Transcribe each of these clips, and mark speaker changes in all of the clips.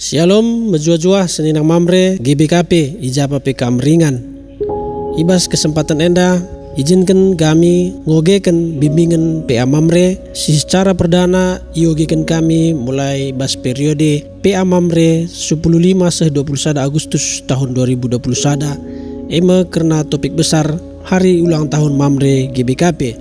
Speaker 1: Shalom, menjua-jua seninang mamre GBKP ijapa PKM ringan. Ibas kesempatan enda, izinkan kami ngogekan bimbingan PA Mamre secara perdana iogekan kami mulai bas periode PA Mamre 15-21 Agustus tahun 2021 karena topik besar hari ulang tahun Mamre GBKP.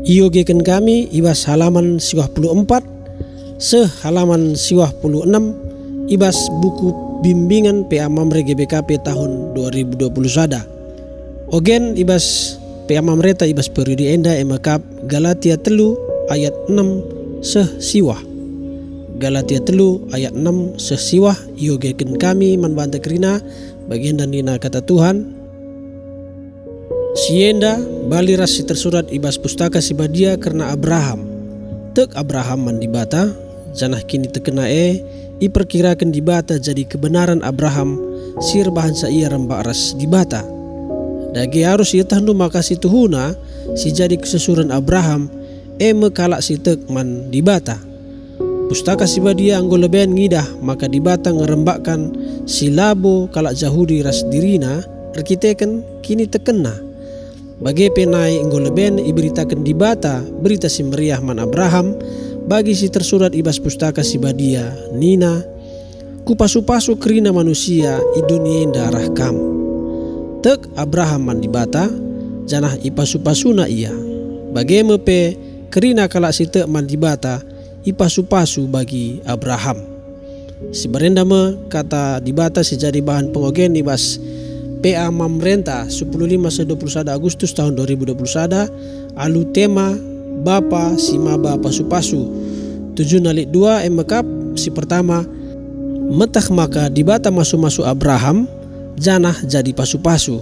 Speaker 1: Iogekan kami ibas halaman 54 halaman 56 ibas buku bimbingan PA Mamre GBKP tahun 2021. Ogen ibas PA Mamre ta ibas periode enda emakap Galatia 3 ayat 6 siwah. Galatia 3 ayat 6 siwah iogekan kami manbanta kerina bagian dan dina kata Tuhan. Sienda baliras si tersurat ibas pustaka sibadia karena Abraham. Tek Abraham mandibata janah kini tekena iperkirakan dibata jadi kebenaran Abraham sir bahansa ia rembak ras dibata. Dagi harus ia tahu makasih Tuhuna si jadi kesesuran Abraham kalak si tek man dibata. Pustaka sibadia anggo leben ngidah maka dibata ngerembakkan si labo kalak Yahudi ras dirina arkiteken kini tekena. Bagi penai anggo leben iberitakan dibata berita si meriah man Abraham bagi si tersurat ibas pustaka sibadia nina kupasu-pasu kerina manusia idunia darah kam. Tek Abraham mandibata janah ipasu-pasuna ia. Bagi mepe kerina kalak si tek mandibata ipasu-pasu bagi Abraham. Si berendama kata dibata sejadi bahan pengogen ibas PA Mamrenta 15-21 Agustus tahun 2021 alu tema Bapa si maba pasu-pasu 7-2 emakap si pertama metah maka dibata masu-masu Abraham janah jadi pasu-pasu.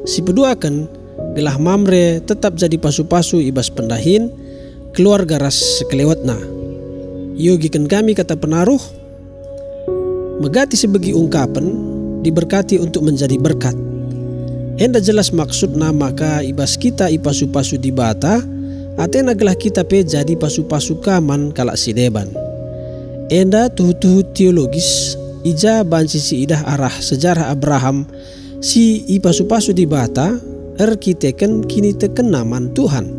Speaker 1: Si kedua kan gelah Mamre tetap jadi pasu-pasu ibas pendahin keluarga ras sekelewatna. Yogikan kami kata penaruh megati sebegi ungkapan diberkati untuk menjadi berkat. Enda jelas maksudna maka ibas kita ipasu-pasu dibata atena gelah kita pe jadi pasu-pasu kaman kalak si deban. Enda tuhu-tuhu teologis ija banci si idah arah sejarah Abraham si ipasu-pasu dibata arkiteken kini tekena man Tuhan.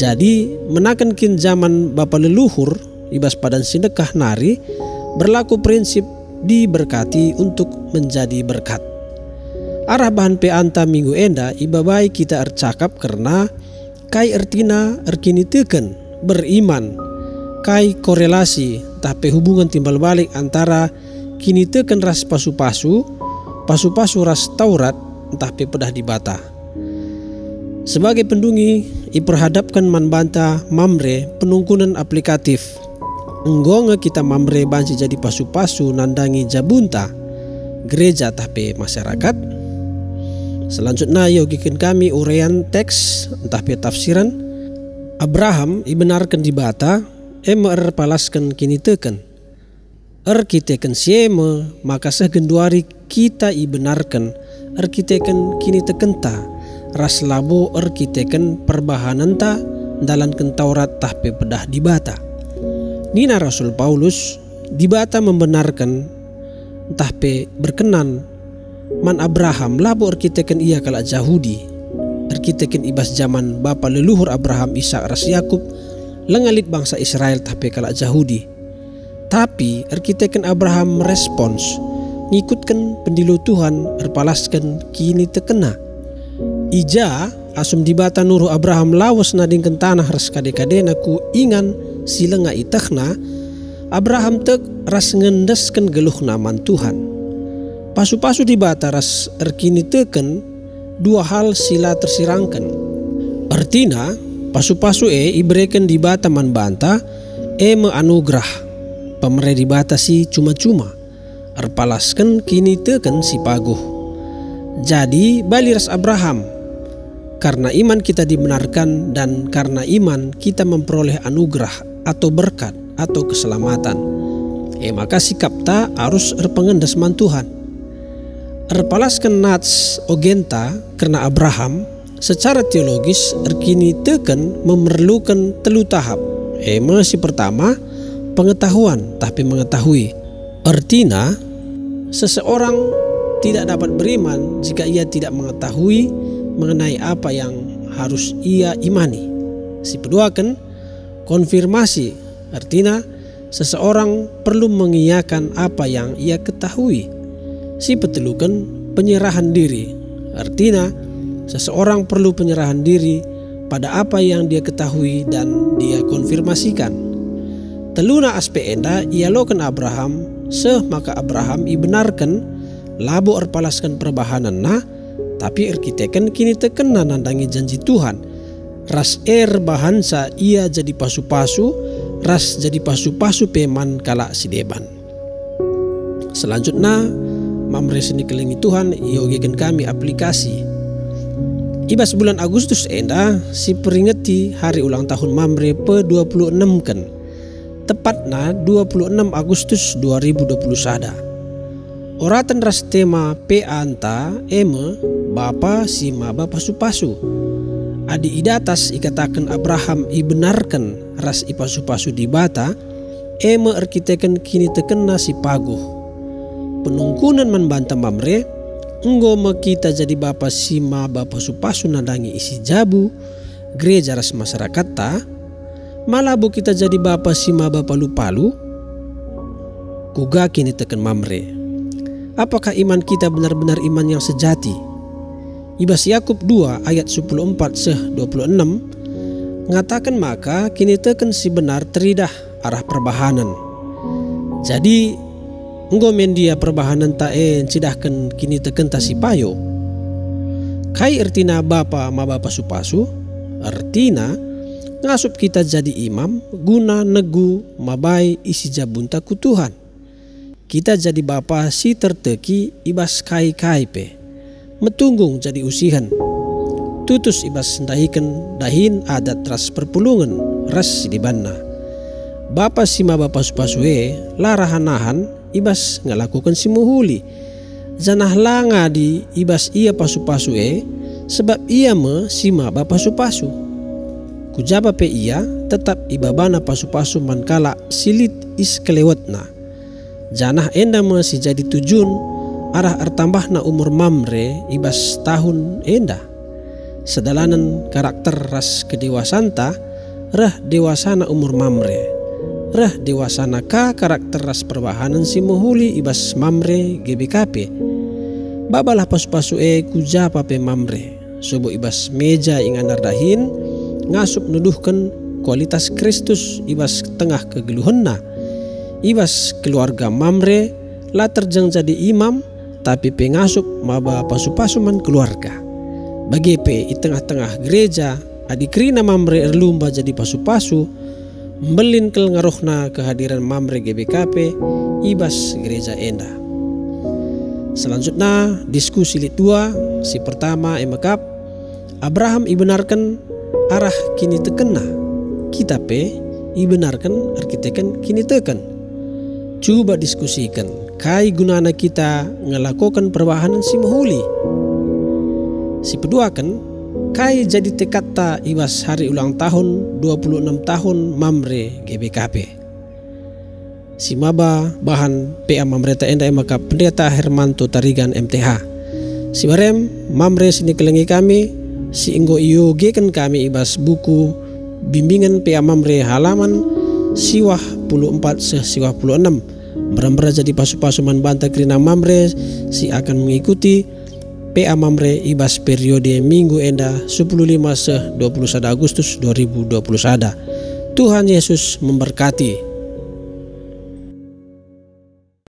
Speaker 1: Jadi menakan kin zaman bapa leluhur ibas padan sedekah nari berlaku prinsip diberkati untuk menjadi berkat. Arah bahan pe anta minggu enda ibabai kita ercakap karena kai ertina erkini teken beriman kai korelasi tapi hubungan timbal balik antara kini teken ras pasu-pasu ras Taurat tapi pedah dibata. Sebagai pendungi iperhadapkan manbanta Mamre penungkunan aplikatif enggonge kita Mamre banci jadi pasu-pasu nandangi jabunta gereja tapi masyarakat. Selanjutnya yogikan kami urean teks entah pe tafsiran Abraham ibenarkan dibata erpalaskan kini teken arkiteken sieme maka segenduari kita ibenarkan arkiteken kini tekenta ras labo arkiteken perbahananta dalam Taurat tahpe pedah dibata. Nina Rasul Paulus dibata membenarkan tahpe berkenan man Abraham labo arkiteken ia kalak Yahudi arkiteken ibas zaman bapa leluhur Abraham Ishak ras Yakub lengalit bangsa Israel tapi kalak Yahudi. Tapi arkiteken Abraham merespons ngikutkan pendilo Tuhan erpalaskan kini tekena. Ija asum dibata nuruh Abraham lawas nadingkan tanah ras kade-kadena ku ingan silenga itakna Abraham tek ras ngendeskan geluh naman Tuhan. Pasu-pasu dibata ras erkini teken dua hal sila tersirangkan. Artina pasu-pasu iberikan dibata manbanta anugerah pemere dibata si cuma-cuma erpalaskan kini teken si paguh. Jadi bali ras Abraham karena iman kita dibenarkan dan karena iman kita memperoleh anugerah atau berkat atau keselamatan. Maka sikap ta harus erpengendas man Tuhan. Erpalaskan nats ogenta karena Abraham secara teologis erkini teken memerlukan telu tahap. Si pertama pengetahuan tapi mengetahui. Artinya, seseorang tidak dapat beriman jika ia tidak mengetahui mengenai apa yang harus ia imani. Si peduakan konfirmasi, artinya seseorang perlu mengiyakan apa yang ia ketahui. Si petelukan penyerahan diri, artinya seseorang perlu penyerahan diri pada apa yang dia ketahui dan dia konfirmasikan. Teluna aspek enda ia lokan Abraham, maka Abraham ibenarkan labo erpalaskan perbahanan tapi erkiteken kini tekena nandangi janji Tuhan. Ras bahansa ia jadi pasu-pasu, ras jadi pasu-pasu peman kala si deban. Selanjutnya Mamre seni kelingi Tuhan iogekan kami aplikasi. Ibas bulan Agustus enda si peringati hari ulang tahun Mamre pe-26 kan. Tepatnya 26 Agustus 2021. Oratan ras tema pe anta eme bapa sima bapa pasu-pasu. Adi idatas ikatakan Abraham ibenarkan ras ipasu-pasu di bata eme arkiteken kini tekena si paguh. Penungkunan membantah Mamre enggo kita jadi bapa sima bapa pasu-pasu nadangi isi jabu gereja ras masyarakat ta malah bu kita jadi bapa sima bapa lupalu. Kuga kini teken Mamre, apakah iman kita benar-benar iman yang sejati? Ibas Yakub 2 ayat 14-26 ngatakan maka kini teken si benar teridah arah perbahanan. Jadi enggo mendia perbahanan tae cidahkan kini teken ta si payo. Kai artina bapa ma bapa supasu, artina ngasup kita jadi imam guna negu mabai isi jabunta ku Tuhan. Kita jadi bapa si terteki ibas kai-kai pe metunggung jadi usihan. Tutus ibas dahin adat ras perpulungan ras di banna. Bapa si ma bapa supasue larahanahan ibas ngelakukan si muhuli. Janah langa di ibas ia pasu-pasue sebab ia me si ma bapa supasu. Kujaba pe ia tetap ibabana pasu-pasu mankala silit is kelewatna. Janah enda me si jadi tujun arah artambahna umur Mamre ibas tahun enda. Sedalanan karakter ras kedewasanta rah dewasana umur Mamre. Rah dewasana ka karakter ras perbahanan si muhuli ibas Mamre GBKP. Babalah pasu-pasu kujaba pe Mamre. Sobo ibas meja inganar dahin ngasup nuduhkan kualitas Kristus ibas tengah kegeluhanna. Ibas keluarga Mamre lah terjang jadi imam tapi pengasup maba pasu-pasuman keluarga. Bagi pe di tengah-tengah gereja adikrina Mamre erlumba jadi pasu-pasu mbelin kel ngaruhna kehadiran Mamre GBKP ibas gereja enda. Selanjutnya diskusi lit 2 si pertama emakap Abraham ibenarkan arah kini tekena, kita pe ibenarkan arkiteken kini teken. Coba diskusikan kai gunana kita ngelakukan perbahanan si muhuli. Si peduakan kai jadi tekata ibas hari ulang tahun 26 tahun Mamre GBKP. Si maba bahan PA Mamre ta enda maka pendeta Hermanto Tarigan MTH. Si barem Mamre sini kelengi kami si inggo iogekan kami ibas buku bimbingan PA Mamre halaman siwah 14-siwah 26. Beramra jadi pasu-pasu banta krina Mamre si akan mengikuti PA Mamre ibas periode minggu enda 15-21 Agustus 2021. Tuhan Yesus memberkati.